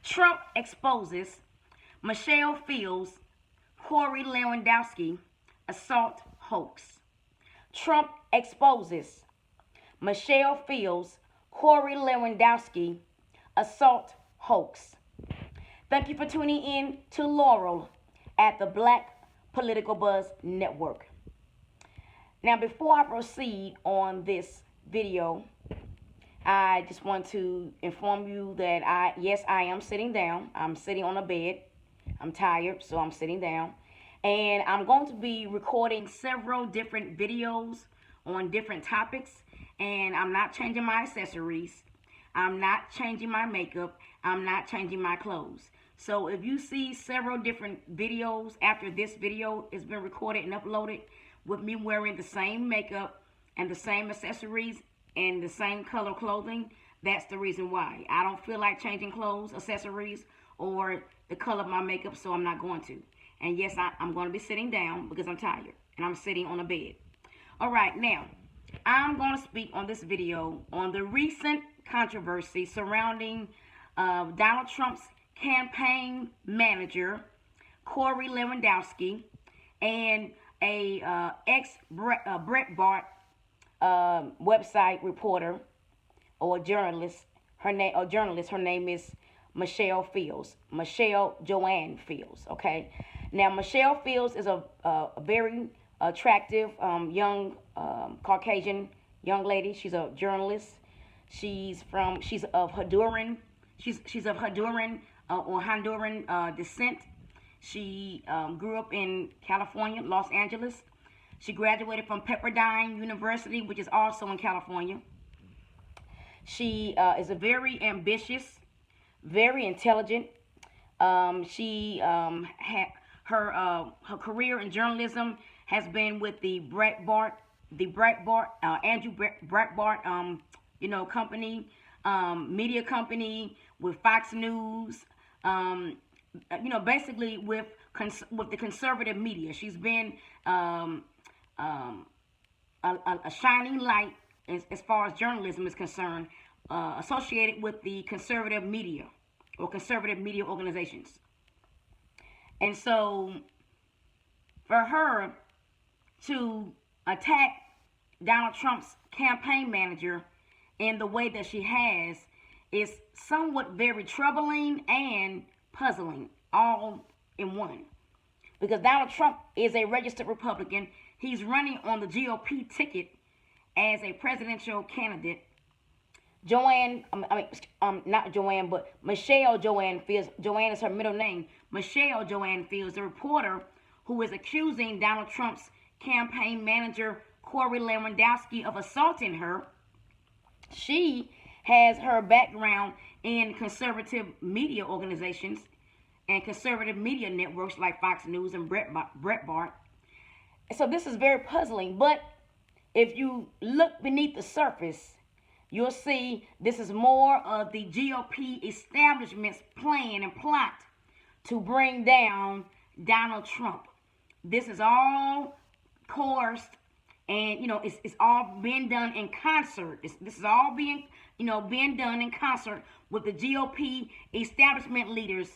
Trump exposes Michelle Fields, Corey Lewandowski assault hoax. Trump exposes Michelle Fields, Corey Lewandowski assault hoax. Thank you for tuning in to Laurel at the Black Political Buzz Network. Now, before I proceed on this video, I just want to inform you that I am sitting down. I'm sitting on a bed. I'm tired, so I'm sitting down. And I'm going to be recording several different videos on different topics. And I'm not changing my accessories. I'm not changing my makeup. I'm not changing my clothes. So if you see several different videos after this video has been recorded and uploaded with me wearing the same makeup and the same accessories and the same color clothing, that's the reason why. I don't feel like changing clothes, accessories, or the color of my makeup, so I'm not going to. And yes, I'm going to be sitting down because I'm tired, and I'm sitting on a bed. All right, now, I'm going to speak on this video on the recent controversy surrounding Donald Trump's campaign manager, Corey Lewandowski, and a ex-Breitbart website reporter or journalist. Her name is Michelle Fields. Joann Fields. Okay. Now, Michelle Fields is a very attractive young Caucasian young lady. She's a journalist. She's of Honduran. She's of Honduran or Honduran descent. She grew up in California, Los Angeles. She graduated from Pepperdine University, which is also in California. She is a very ambitious, very intelligent. She had her career in journalism has been with the Andrew Breitbart, company, media company, with Fox News. Basically with the conservative media. She's been a shining light as far as journalism is concerned, associated with the conservative media or conservative media organizations. And so for her to attack Donald Trump's campaign manager in the way that she has is somewhat very troubling and puzzling all in one. Because Donald Trump is a registered Republican. He's running on the GOP ticket as a presidential candidate. Not Joann, but Michelle Joann Fields. Joann is her middle name. Michelle Joann Fields, the reporter who is accusing Donald Trump's campaign manager, Corey Lewandowski, of assaulting her. She has her background in conservative media organizations and conservative media networks like Fox News and Breitbart. So this is very puzzling. But if you look beneath the surface, you'll see this is more of the GOP establishment's plan and plot to bring down Donald Trump. This is all coerced, and it's all being done in concert. This is all being done in concert with the GOP establishment leaders,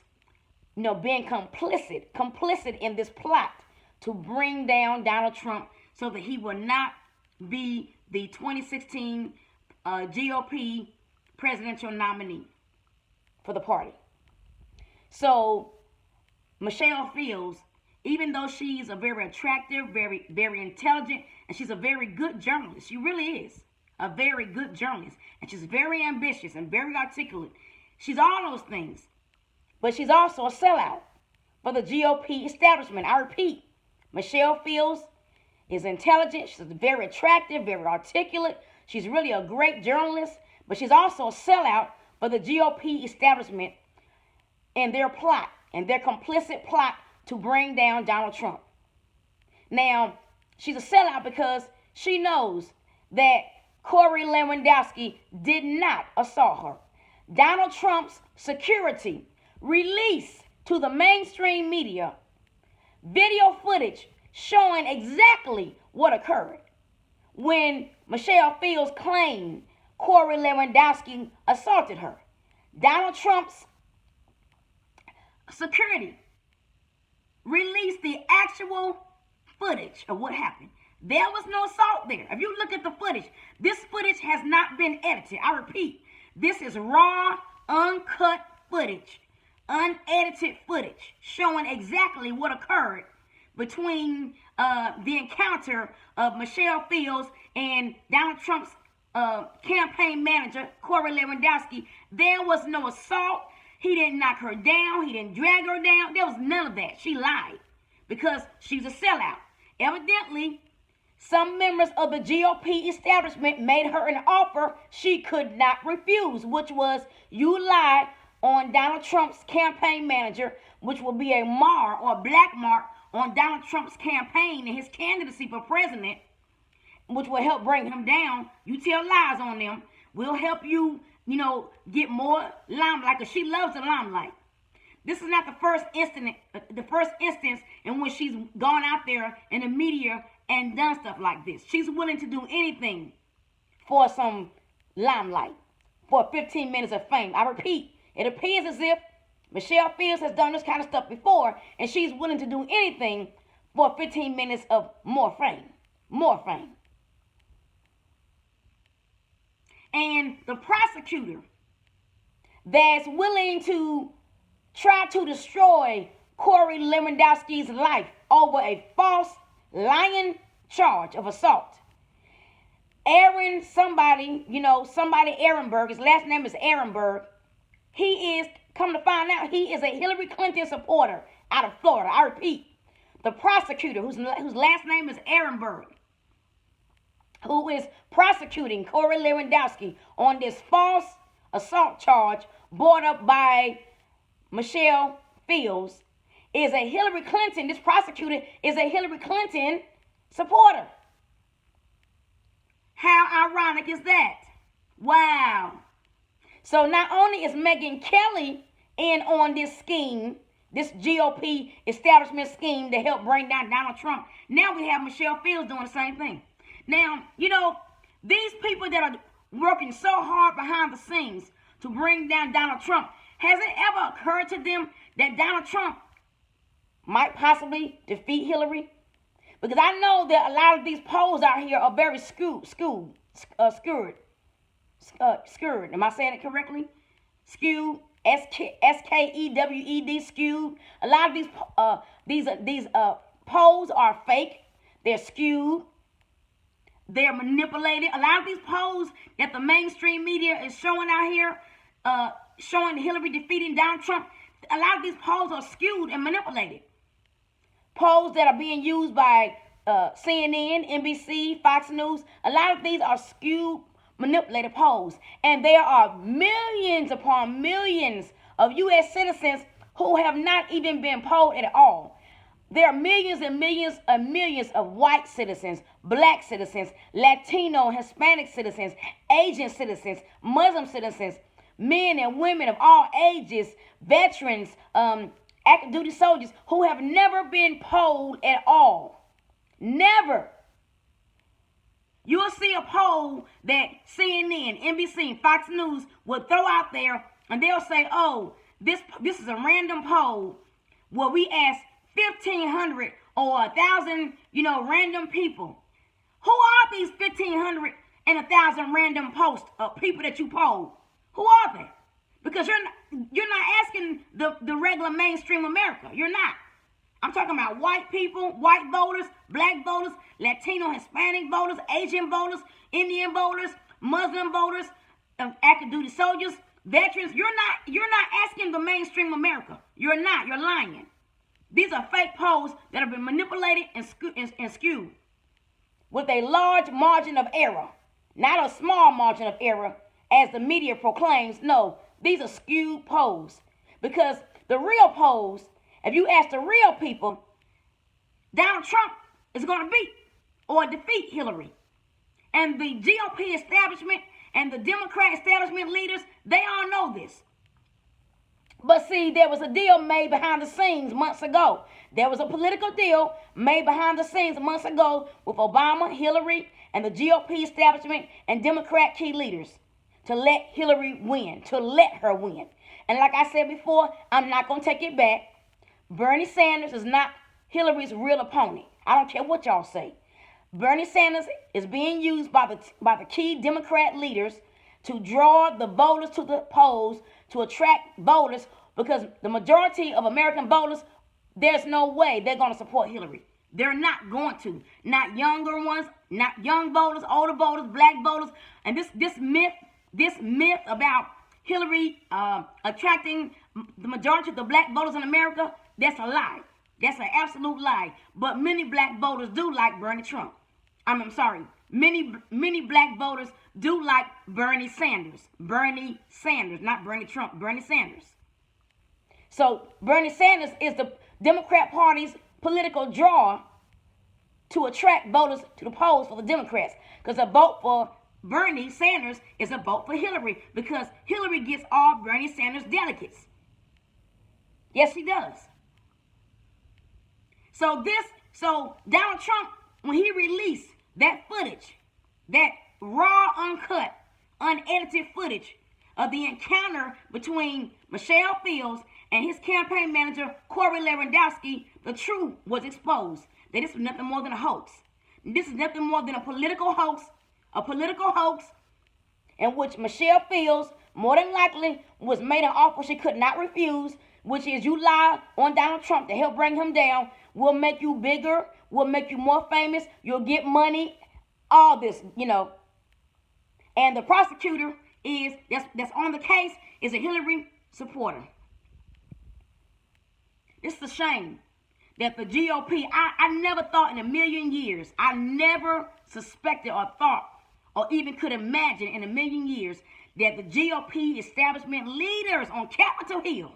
being complicit in this plot to bring down Donald Trump so that he will not be the 2016 GOP presidential nominee for the party. So Michelle Fields, even though she's a very attractive, very, very intelligent, and she's a very good journalist, she really is a very good journalist, and she's very ambitious and very articulate. She's all those things, but she's also a sellout for the GOP establishment. I repeat, Michelle Fields is intelligent. She's very attractive, very articulate. She's really a great journalist, but she's also a sellout for the GOP establishment and their plot and their complicit plot to bring down Donald Trump. Now, she's a sellout because she knows that Corey Lewandowski did not assault her. Donald Trump's security released to the mainstream media video footage showing exactly what occurred when Michelle Fields claimed Corey Lewandowski assaulted her. Donald Trump's Security released the actual footage of what happened. There was no assault there. If you look at the footage, this footage has not been edited. I repeat, this is raw, uncut footage, unedited footage, showing exactly what occurred between the encounter of Michelle Fields and Donald Trump's campaign manager, Corey Lewandowski. There was no assault. He didn't knock her down. He didn't drag her down. There was none of that. She lied because she's a sellout. Evidently, some members of the GOP establishment made her an offer she could not refuse, which was, you lied on Donald Trump's campaign manager, which will be a mar or a black mark on Donald Trump's campaign and his candidacy for president, which will help bring him down. You tell lies on them. We'll help you, get more limelight, because she loves the limelight. This is not the first instance in which she's gone out there in the media and done stuff like this. She's willing to do anything for some limelight, for 15 minutes of fame. I repeat, it appears as if Michelle Fields has done this kind of stuff before, and she's willing to do anything for 15 minutes of more fame. More fame. And the prosecutor that's willing to try to destroy Corey Lewandowski's life over a false, lying charge of assault. Aaron Ehrenberg, his last name is Ehrenberg. He is, come to find out, he is a Hillary Clinton supporter out of Florida. I repeat, the prosecutor, whose last name is Ehrenberg, who is prosecuting Corey Lewandowski on this false assault charge brought up by Michelle Fields, is a Hillary Clinton, this prosecutor is a Hillary Clinton supporter. How ironic is that? Wow. So not only is Megyn Kelly in on this scheme, this GOP establishment scheme to help bring down Donald Trump, now we have Michelle Fields doing the same thing. Now, these people that are working so hard behind the scenes to bring down Donald Trump, has it ever occurred to them that Donald Trump might possibly defeat Hillary? Because I know that a lot of these polls out here are very skewed. Am I saying it correctly? Skewed, S-K-E-W-E-D, skewed. A lot of these polls are fake. They're skewed. They're manipulated. A lot of these polls that the mainstream media is showing out here, showing Hillary defeating Donald Trump, a lot of these polls are skewed and manipulated. Polls that are being used by CNN, NBC, Fox News, a lot of these are skewed, manipulated polls. And there are millions upon millions of U.S. citizens who have not even been polled at all. There are millions and millions and millions of white citizens, black citizens, Latino, Hispanic citizens, Asian citizens, Muslim citizens, men and women of all ages, veterans, active duty soldiers who have never been polled at all. Never. You'll see a poll that CNN, NBC, Fox News will throw out there, and they'll say, oh, this is a random poll where we ask 1,500 or 1,000, random people. Who are these 1,500 and 1,000 random people that you polled? Who are they? Because you're not asking the regular mainstream America. You're not. I'm talking about white people, white voters, black voters, Latino, Hispanic voters, Asian voters, Indian voters, Muslim voters, active duty soldiers, veterans. You're not asking the mainstream America. You're not. You're lying. These are fake polls that have been manipulated and skewed with a large margin of error, not a small margin of error as the media proclaims. No, these are skewed polls, because the real polls, if you ask the real people, Donald Trump is going to beat or defeat Hillary. And the GOP establishment and the Democrat establishment leaders, they all know this. But see, there was a deal made behind the scenes months ago. There was a political deal made behind the scenes months ago with Obama, Hillary, and the GOP establishment and Democrat key leaders to let Hillary win, to let her win. And like I said before, I'm not going to take it back. Bernie Sanders is not Hillary's real opponent. I don't care what y'all say. Bernie Sanders is being used by the key Democrat leaders to draw the voters to the polls, to attract voters, because the majority of American voters, there's no way they're going to support Hillary. They're not going to. Not younger ones, not young voters, older voters, black voters. And this myth about Hillary attracting the majority of the black voters in America, that's a lie. That's an absolute lie. But many black voters do like Bernie Trump. I'm sorry. Many black voters do like Bernie Sanders. Bernie Sanders, not Bernie Trump, Bernie Sanders. So Bernie Sanders is the Democrat Party's political draw to attract voters to the polls for the Democrats. Because a vote for Bernie Sanders is a vote for Hillary, because Hillary gets all Bernie Sanders delegates. Yes, he does. So Donald Trump, when he released that footage, that raw, uncut, unedited footage of the encounter between Michelle Fields and his campaign manager, Corey Lewandowski, the truth was exposed. That this was nothing more than a hoax. This is nothing more than a political hoax in which Michelle Fields, more than likely, was made an offer she could not refuse, which is you lie on Donald Trump to help bring him down. We'll make you bigger. We'll make you more famous. You'll get money. All this, And the prosecutor that's on the case is a Hillary supporter. It's a shame that the GOP, I never thought in a million years, I never suspected or thought or even could imagine in a million years that the GOP establishment leaders on Capitol Hill,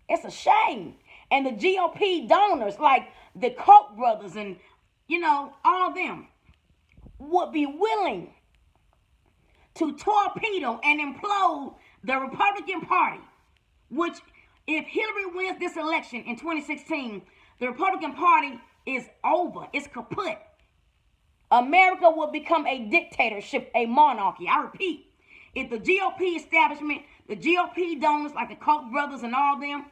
it's a shame. And the GOP donors like the Koch brothers and, all them would be willing to torpedo and implode the Republican Party, which if Hillary wins this election in 2016, the Republican Party is over. It's kaput. America will become a dictatorship, a monarchy. I repeat, if the GOP establishment, the GOP donors like the Koch brothers and all them,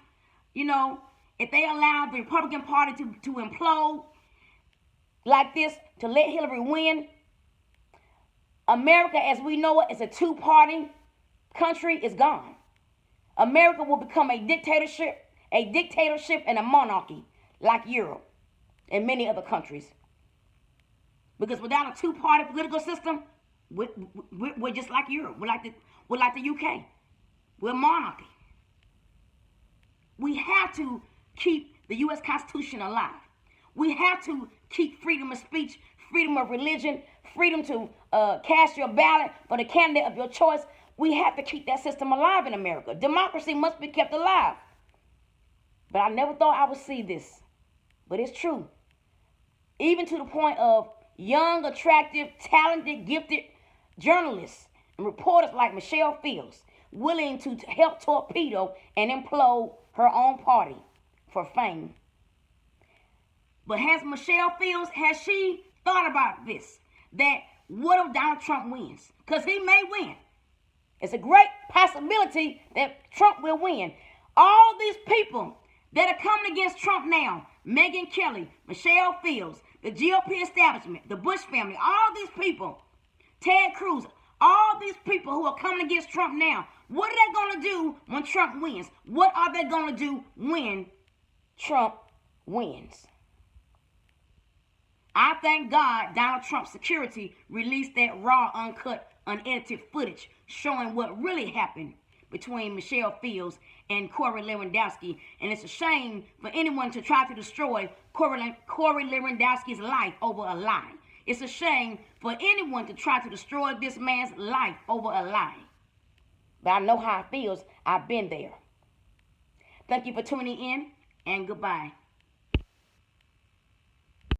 if they allow the Republican Party to implode like this, to let Hillary win, America as we know it is a two-party country is gone. America will become a dictatorship and a monarchy like Europe and many other countries. Because without a two-party political system, we're just like Europe. We're like the UK. We're a monarchy. We have to keep the U.S. Constitution alive. We have to keep freedom of speech, freedom of religion, freedom to cast your ballot for the candidate of your choice. We have to keep that system alive in America. Democracy must be kept alive. But I never thought I would see this. But it's true. Even to the point of young, attractive, talented, gifted journalists and reporters like Michelle Fields willing to help torpedo and implode her own party for fame. But has Michelle Fields, has she thought about this? That what if Donald Trump wins? Because he may win. It's a great possibility that Trump will win. All these people that are coming against Trump now, Megyn Kelly, Michelle Fields, the GOP establishment, the Bush family, all these people, Ted Cruz, all these people who are coming against Trump now, what are they going to do when Trump wins? What are they going to do when Trump wins? I thank God Donald Trump's security released that raw, uncut, unedited footage showing what really happened between Michelle Fields and Corey Lewandowski. And it's a shame for anyone to try to destroy Corey Lewandowski's life over a lie. It's a shame for anyone to try to destroy this man's life over a lie. But I know how it feels. I've been there. Thank you for tuning in, and goodbye.